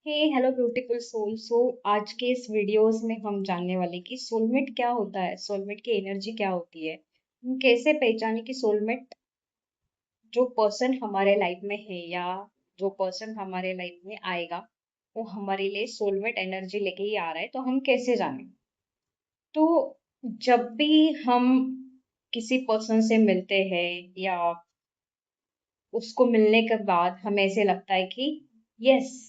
हे hello beautiful soul. आज के इस वीडियोस में हम जानने वाले कि सोलमेट क्या होता है, सोलमेट की एनर्जी क्या होती है, हम कैसे पहचाने कि सोलमेट जो पर्सन हमारे लाइफ में है या जो पर्सन हमारे लाइफ में आएगा वो हमारे लिए सोलमेट एनर्जी लेके ही आ रहा है, तो हम कैसे जाने। तो जब भी हम किसी पर्सन से मिलते हैं या उसको मिलने के बाद हमें ऐसे लगता है कि यस,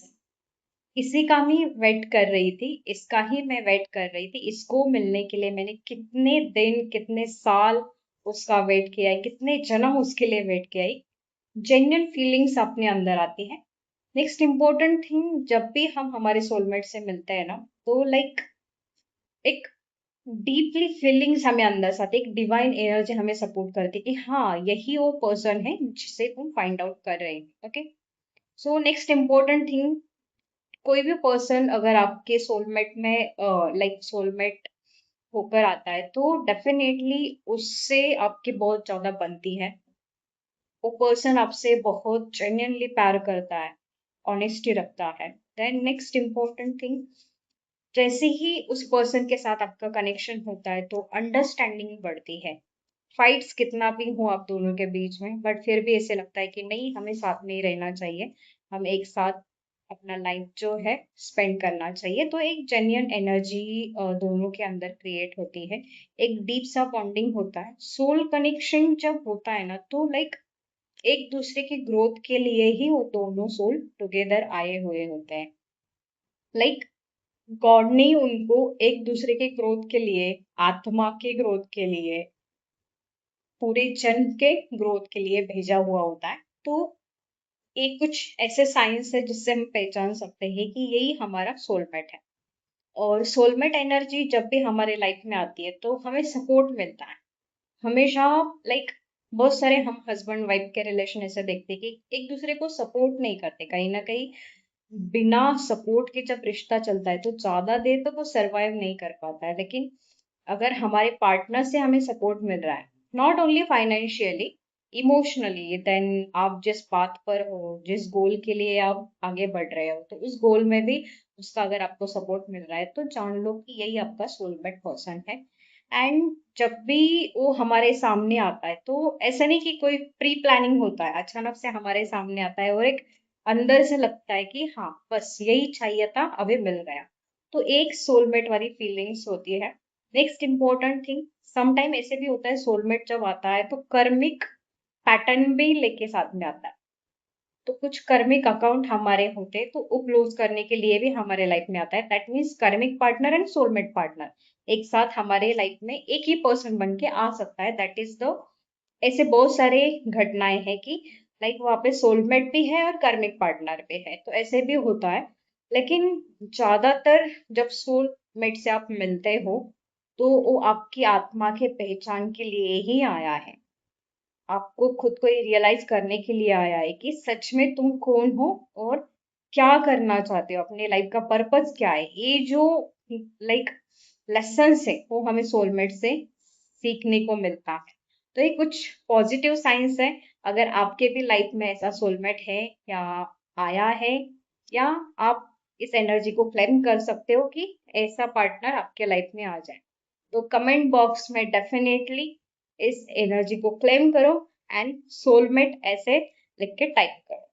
इसी का ही वेट कर रही थी, इसका ही मैं वेट कर रही थी, इसको मिलने के लिए मैंने कितने दिन कितने साल उसका वेट किया है, कितने जन्म उसके लिए वेट किया है। जेन्युइन फीलिंग्स अपने अंदर आती है। नेक्स्ट इम्पोर्टेंट थिंग, जब भी हम हमारे सोलमेट से मिलते हैं ना, तो लाइक एक डीपली फीलिंग्स हमें अंदर से आती है, एक डिवाइन एनर्जी हमें सपोर्ट करती है कि हाँ, यही वो पर्सन है जिसे तुम फाइंड आउट कर रहे हैं। Okay, so next important thing, कोई भी पर्सन अगर आपके सोलमेट में लाइक सोलमेट होकर आता है तो डेफिनेटली उससे आपकी बहुत ज्यादा बनती है। वो पर्सन आपसे बहुत जेन्युइनली प्यार करता है, ऑनेस्टी रखता है। देन नेक्स्ट इम्पोर्टेंट थिंग, जैसे ही उस पर्सन के साथ आपका कनेक्शन होता है तो अंडरस्टैंडिंग बढ़ती है। फाइट्स कितना भी हो आप दोनों के बीच में, बट फिर भी ऐसे लगता है कि नहीं, हमें साथ में ही रहना चाहिए, हम एक साथ अपना लाइफ जो है स्पेंड करना चाहिए। तो एक जेन्युइन एनर्जी दोनों के अंदर क्रिएट होती है, एक डीप सा बॉन्डिंग होता है। सोल कनेक्शन जब होता है ना, तो लाइक एक दूसरे की ग्रोथ के लिए ही वो दोनों सोल टुगेदर आए हुए होते हैं। लाइक गॉड ने उनको एक दूसरे के ग्रोथ के लिए, आत्मा के ग्रोथ के लिए, पूरे जन्म के ग्रोथ के लिए भेजा हुआ होता है। तो ये कुछ ऐसे साइंस है जिससे हम पहचान सकते हैं कि यही हमारा सोलमेट है। और सोलमेट एनर्जी जब भी हमारे लाइफ में आती है तो हमें सपोर्ट मिलता है हमेशा। लाइक बहुत सारे हम हस्बैंड वाइफ के रिलेशन ऐसे देखते हैं कि एक दूसरे को सपोर्ट नहीं करते, कहीं ना कहीं बिना सपोर्ट के जब रिश्ता चलता है तो ज्यादा देर तक वो सरवाइव नहीं कर पाता है। लेकिन अगर हमारे पार्टनर से हमें सपोर्ट मिल रहा है, not only financially, emotionally, then आप जिस बात पर हो, जिस गोल के लिए आप आगे बढ़ रहे हो, तो उस गोल में भी उसका अगर आपको सपोर्ट मिल रहा है तो जान लो कि यही आपका सोलमेट पर्सन है। एंड जब भी वो हमारे सामने आता है तो ऐसा नहीं कि कोई प्री प्लानिंग होता है, अचानक से हमारे सामने आता है और एक अंदर से लगता है कि हाँ, बस यही चाहिए था, अभी मिल गया। तो एक सोलमेट वाली फीलिंग्स होती है। नेक्स्ट इम्पोर्टेंट थिंग, समटाइम ऐसे भी होता है सोलमेट जब आता है तो कर्मिक पैटर्न भी लेके साथ में आता है। तो कुछ कर्मिक अकाउंट हमारे होते हैं तो वो क्लोज करने के लिए भी हमारे लाइफ में आता है। That means karmic partner and soulmate partner एक साथ हमारे लाइफ में एक ही पर्सन बन के आ सकता है। दैट इज द, ऐसे बहुत सारे घटनाएं हैं कि लाइक वहाँ पे सोलमेट भी है और कर्मिक पार्टनर भी है, तो ऐसे भी होता है। लेकिन ज्यादातर जब सोलमेट से आप मिलते हो तो वो आपकी आत्मा के पहचान के लिए ही आया है, आपको खुद को रियलाइज करने के लिए आया है कि सच में तुम कौन हो और क्या करना चाहते हो, अपने लाइफ का पर्पस क्या है। ये जो लाइक लेसन्स है वो हमें सोलमेट से सीखने को मिलता है। तो ये कुछ पॉजिटिव साइंस है। अगर आपके भी लाइफ में ऐसा सोलमेट है या आया है, या आप इस एनर्जी को क्लेम कर सकते हो कि ऐसा पार्टनर आपके लाइफ में आ जाए, तो कमेंट बॉक्स में डेफिनेटली इस एनर्जी को क्लेम करो एंड सोलमेट ऐसे लिख के टाइप करो।